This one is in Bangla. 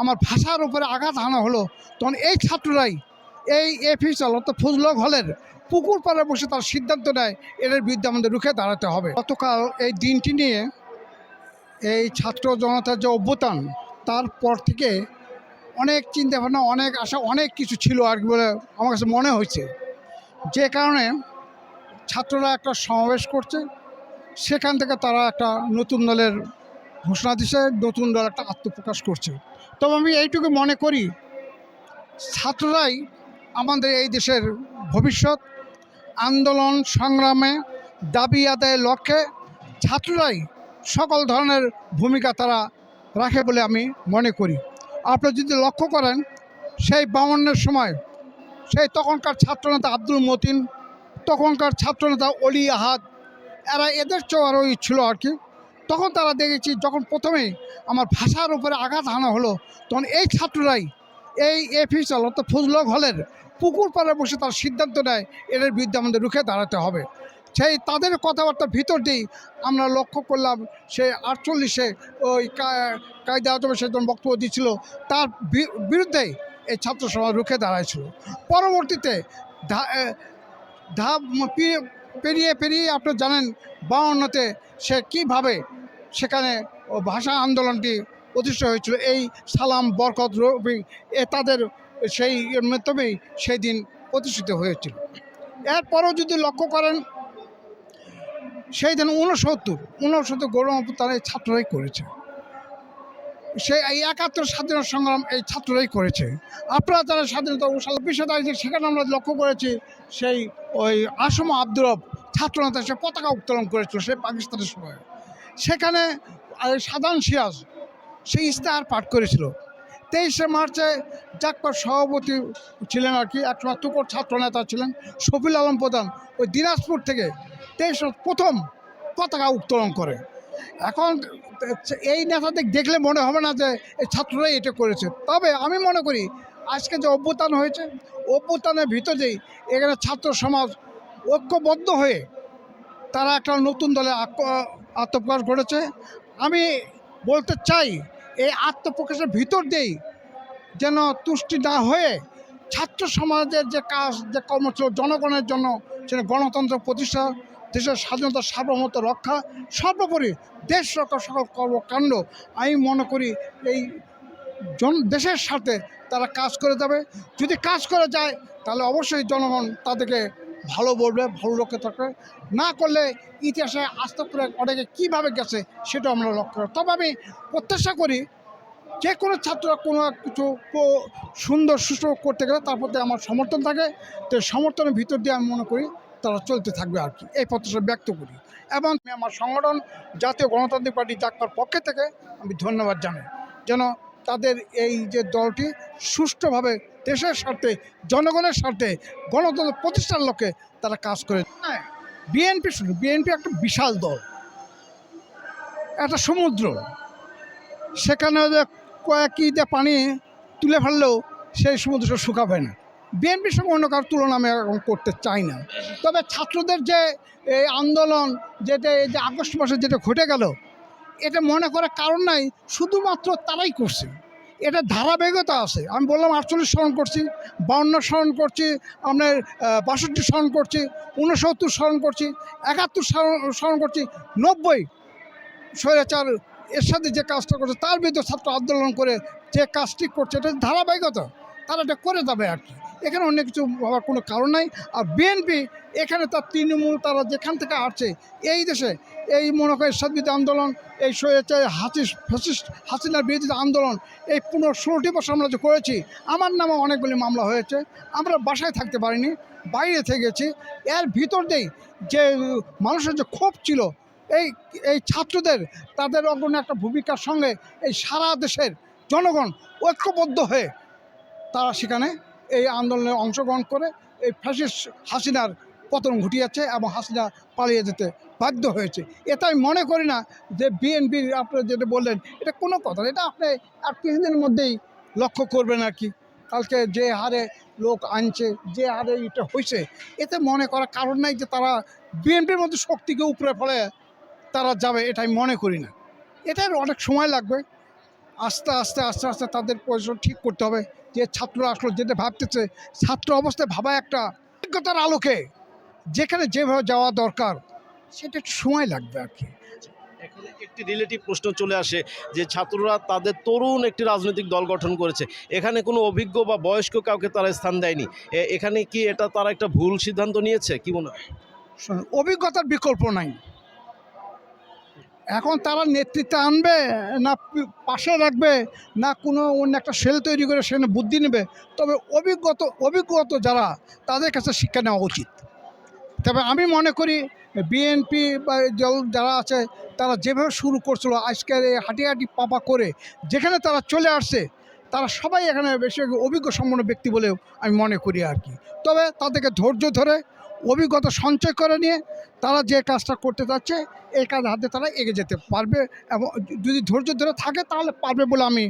আমার ভাষার উপরে আঘাত হানা হলো, তখন এই ছাত্ররাই এই এফিসাল অর্থাৎ ফজলক হলের পুকুর পাড়ে বসে তার সিদ্ধান্ত নেয় এদের বিরুদ্ধে আমাদের রুখে দাঁড়াতে হবে। গতকাল এই দিনটি নিয়ে এই ছাত্র জনতার যে অভ্যুত্থান, তারপর থেকে অনেক চিন্তাভাবনা, অনেক আশা, অনেক কিছু ছিল আর কি বলে আমার কাছে মনে হয়েছে। যে কারণে ছাত্ররা একটা সমাবেশ করছে, সেখান থেকে তারা একটা নতুন দলের ঘোষণা দিচ্ছে, নতুন দল একটা আত্মপ্রকাশ করছে। তবে আমি এইটুকু মনে করি, ছাত্ররাই আমাদের এই দেশের ভবিষ্যৎ। আন্দোলন সংগ্রামে দাবি আদায়ের লক্ষ্যে ছাত্ররাই সকল ধরনের ভূমিকা তারা রাখে বলে আমি মনে করি। আপনি যদি লক্ষ্য করেন, সেই 52-এর সময় তখনকার ছাত্রনেতা আব্দুল মতিন, তখনকার ছাত্রনেতা অলি আহাদ, এদের চেয়েও আরও ছিল আর কি। তখন তারা দেখেছি, যখন প্রথমেই আমার ভাষার উপরে আঘাত হানা হলো, তখন এই ছাত্ররাই এই এফিসাল অর্থাৎ ফজলক হলের পুকুর পাড়ে বসে তার সিদ্ধান্ত নেয় এদের বিরুদ্ধে আমাদের রুখে দাঁড়াতে হবে। সেই তাদের কথাবার্তার ভিতর দিয়েই আমরা লক্ষ্য করলাম, সে 48-এ ওই কায়দা আজমে সে যখন বক্তব্য দিচ্ছিল, তার বিরুদ্ধেই এই ছাত্র সমাজ রুখে দাঁড়াইছিল। পরবর্তীতে ধাপ পেরিয়ে আপনি জানেন 52-তে সে কীভাবে সেখানে ভাষা আন্দোলনটি প্রতিষ্ঠা হয়েছিল। এই সালাম, বরকত, রবি তাদের সেই মাধ্যমেই সেই দিন প্রতিষ্ঠিত হয়েছিল। এরপরও যদি লক্ষ্য করেন, সেই দিন 69 গৌরব অভ্যুত্থান এই ছাত্ররাই করেছে। সেই 71 স্বাধীনতা সংগ্রাম এই ছাত্ররাই করেছে। আপনারা যারা স্বাধীনতা 26শে তারিখে সেখানে আমরা লক্ষ্য করেছি, সেই ওই আসম আব্দুর রব ছাত্রনেতা সে পতাকা উত্তোলন করেছিল সেই পাকিস্তানের সময়। সেখানে সাধারণ সিরাজ সেই ইস্তাহার পাঠ করেছিল। 23শে মার্চে জাকপার সভাপতি ছিলেন আর কি, একসময় তুকর ছাত্রনেতা ছিলেন শফিল আলম প্রধান, ওই দিনাজপুর থেকে 23 প্রথম পতাকা উত্তোলন করে। এখন এই নেতাদের দেখলে মনে হবে না যে এই ছাত্ররাই এটা করেছে। তবে আমি মনে করি আজকে যে অভ্যুত্থান হয়েছে, অভ্যুত্থানের ভিতরেই এখানে ছাত্র সমাজ ঐক্যবদ্ধ হয়ে তারা একটা নতুন দলে আত্মপ্রকাশ ঘটেছে। আমি বলতে চাই, এই আত্মপ্রকাশের ভিতর দিয়েই যেন তুষ্টি না হয়ে ছাত্র সমাজের যে কাজ, যে কর্ম ছিল জনগণের জন্য, সেটা গণতন্ত্র প্রতিষ্ঠা, দেশের স্বাধীনতা সার্বভৌমত্ব রক্ষা, সর্বোপরি দেশ রক্ষা সকল কর্মকাণ্ড আমি মনে করি এই দেশের সাথে তারা কাজ করে যাবে। যদি কাজ করে যায় তাহলে অবশ্যই জনগণ তাদেরকে ভালো বলবে, ভালো লক্ষ্যে থাকবে। না করলে ইতিহাসে আস্থা করে অনেকে কীভাবে গেছে সেটা আমরা লক্ষ্য করি। তবে আমি প্রত্যাশা করি, যে কোনো ছাত্ররা কোনো কিছু সুন্দর সুষ্ঠু করতে গেলে তার প্রতি আমার সমর্থন থাকে। তো সমর্থনের ভিতর দিয়ে আমি মনে করি তারা চলতে থাকবে আর কি, এই প্রত্যাশা ব্যক্ত করি। এবং আমি আমার সংগঠন জাতীয় গণতান্ত্রিক পার্টি জাকপার পক্ষে থেকে আমি ধন্যবাদ জানাই, যেন তাদের এই যে দলটি সুষ্ঠুভাবে দেশের স্বার্থে, জনগণের স্বার্থে, গণতন্ত্র প্রতিষ্ঠার লক্ষ্যে তারা কাজ করে। হ্যাঁ, বিএনপি একটা বিশাল দল, একটা সমুদ্র। সেখানে যে কয়েক ইতে পানি তুলে ফেললেও সেই সমুদ্র শুকাবে না। বিএনপির সঙ্গে অন্য কারোর তুলনা আমি এখন করতে চাই না। তবে ছাত্রদের যে এই আন্দোলন, যেটা এই যে আগস্ট মাসে যেটা ঘটে গেল, এটা মনে করার কারণ নাই, শুধুমাত্র তারাই করছে। এটা ধারাবাহিকতা আছে। আমি বললাম 48 স্মরণ করছি, 52 স্মরণ করছি, আপনার 62 স্মরণ করছি, 69 স্মরণ করছি, 71 স্মরণ করছি, 90 স্বৈরাচার এর সাথে যে কাজটা করছে তার বিরুদ্ধে ছাত্র আন্দোলন করে যে কাজটি করছে, এটা ধারাবাহিকতা, তারা এটা করে যাবে আর কি। এখানে অন্য কিছু ভাবার কোনো কারণ নাই। আর বিএনপি এখানে তার তৃণমূল, তারা যেখান থেকে আসছে এই দেশে, এই মনে করেন স্বাধীনতা আন্দোলন, এই স্বৈরাচার হাসিনার বিরুদ্ধে আন্দোলন, এই 16টি বছর আমরা যে করেছি, আমার নামে অনেকগুলি মামলা হয়েছে, আমরা বাসায় থাকতে পারিনি, বাইরে থেকে গেছি। এর ভিতর দিয়েই যে মানুষের যে ক্ষোভ ছিল, এই ছাত্রদের, তাদের অগ্রণী একটা ভূমিকার সঙ্গে এই সারা দেশের জনগণ ঐক্যবদ্ধ হয়ে তারা সেখানে এই আন্দোলনে অংশগ্রহণ করে এই ফ্যাসিস্ট হাসিনার পতন ঘটিয়েছে এবং হাসিনা পালিয়ে যেতে বাধ্য হয়েছে। এটা আমি মনে করি না যে বিএনপির, আপনি যেটা বললেন, এটা কোনো কথা, এটা আপনি আর কিছুদিনের মধ্যেই লক্ষ্য করবেন আর কি। কালকে যে হারে লোক আনছে, যে হারে এটা হয়েছে, এতে মনে করার কারণ নাই যে তারা বিএনপির মধ্যে শক্তিকে উপরে ফেলে তারা যাবে, এটা আমি মনে করি না। এটার অনেক সময় লাগবে। আস্তে আস্তে আস্তে আস্তে তাদের পরিশ্রম ঠিক করতে হবে। যে ছাত্ররা আসলে যেটা ভাবতেছে, ছাত্র অবস্থায় ভাবা একটা অভিজ্ঞতার আলোকে যেখানে যেভাবে যাওয়া দরকার সেটা একটু সময় লাগবে আর কি। এখানে একটি রিলেটিভ প্রশ্ন চলে আসে যে ছাত্ররা তাদের তরুণ একটি রাজনৈতিক দল গঠন করেছে, এখানে কোনো অভিজ্ঞ বা বয়স্ক কাউকে তারা স্থান দেয়নি। এখানে কি এটা তারা একটা ভুল সিদ্ধান্ত নিয়েছে, কি মনে হয়? শোনো, অভিজ্ঞতার বিকল্প নাই। এখন তারা নেতৃত্বে আনবে না পাশে রাখবে, না কোনো অন্য একটা সেল তৈরি করে সেখানে বুদ্ধি নেবে। তবে অভিজ্ঞত যারা, তাদের কাছে শিক্ষা নেওয়া উচিত। তবে আমি মনে করি বিএনপি বা যারা আছে তারা যেভাবে শুরু করছিল আজকের এই হাঁটি পাপা করে যেখানে তারা চলে আসছে, তারা সবাই এখানে বেশি অভিজ্ঞ সম্পন্ন ব্যক্তি বলেও আমি মনে করি আর কি। তবে তাদেরকে ধৈর্য ধরে অভিজ্ঞতা সঞ্চয় করে নিয়ে তারা যে কাজটা করতে যাচ্ছে এই কাজ হাতে তারা এগিয়ে যেতে পারবে, এবং যদি ধৈর্য ধরে থাকে তাহলে পারবে বলে আমি